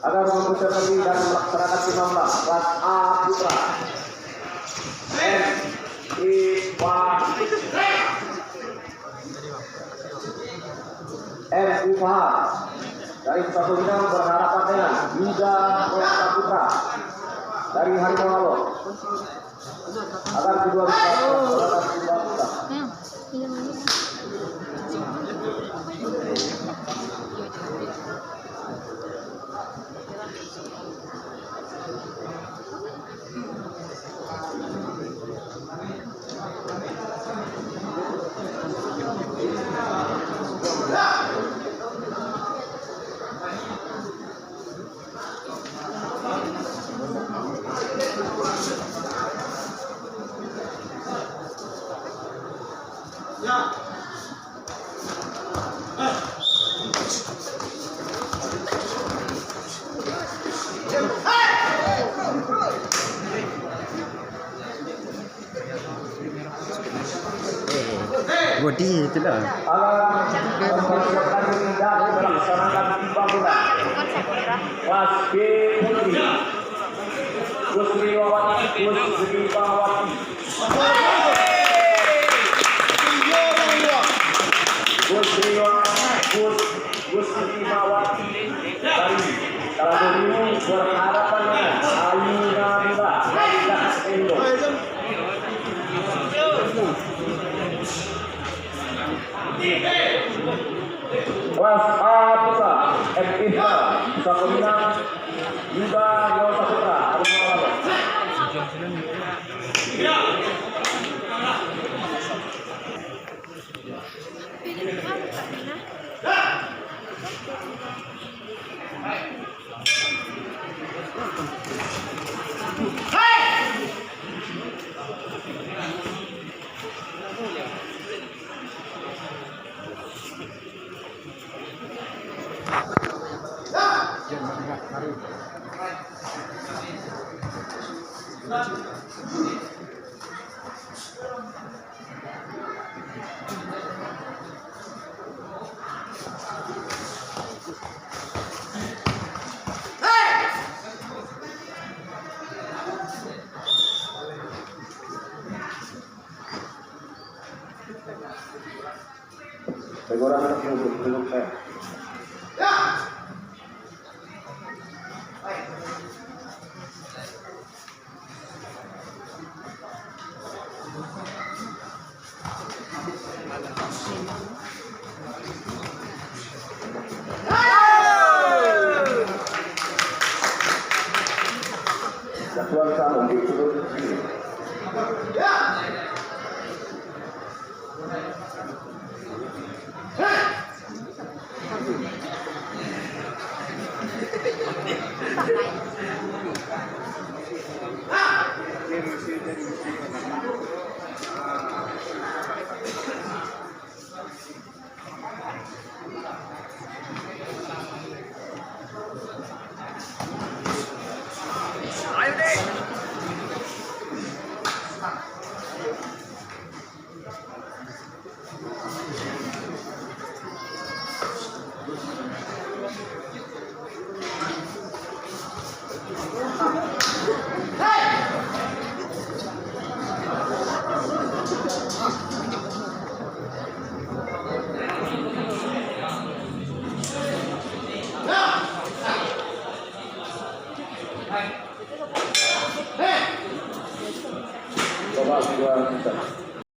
Agar mempersiapkan diri dan melaksanakan timnas kelas A putra MUPH dari satu bidang berhadapan dengan Yuda Rosa Putra dari Harimau Halo agar kedua bisa melaksanakan timnas putra. Bodi itu lah. Mempersiapkan diri dan melaksanakan pembangunan kelas B putri Gusri Wawati dari Kalaboriu berhadapan dengan Ayu Nabila dari Das Indo. Kelas A putra MIH bisa pemenang Yuda Rosa Putra Harimau Halo. Teguran anak belum saya.